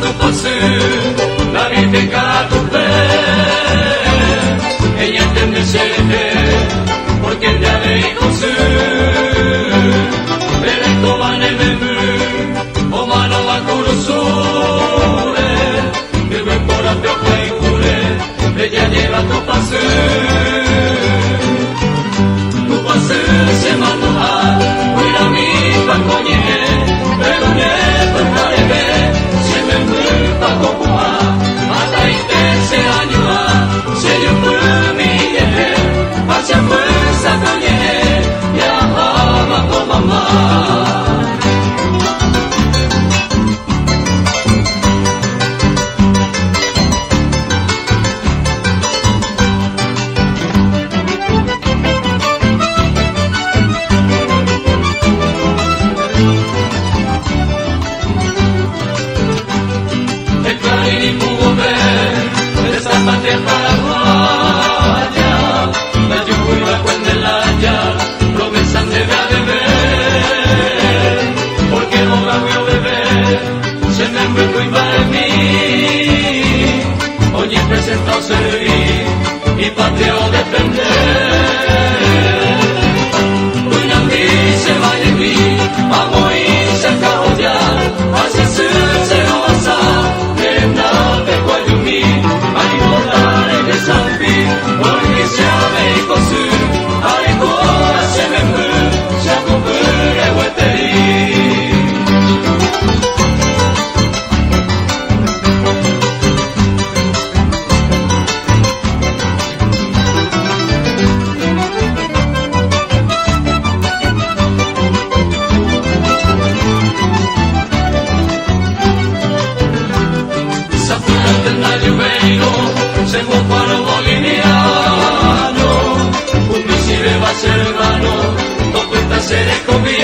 tu pose, la Virgen Catupe, ella entiende ser, porque el día de José, pero esto va en el menú, o mano va curusure, que ven por la pioja y jure, ella lleva tu pase, se mandó a, cuida mi pancoñe, pero ne, pues tarebe, se me fue pa' cocoa, hasta y tercer año a, se yo fue mi yeje, hacia fuerza coñe, ya ama con mamá. Patria paraguaya, la yugo y la cuende la ya, promesas debe a beber, porque no la voy a beber, se me envuelvo y va en mí, hoy presentado servir, y patria o defender, una mí se vaya en mí, vamos y se acabó ya, así se lo vas a, de nada de cuello mí. Porque se ame y cosú, ay, cora se me fue, se acopere hueterí. Zapurante en la lluvero, se guaparo boliviano, un visible va a ser hermano, no cuesta ser escobido.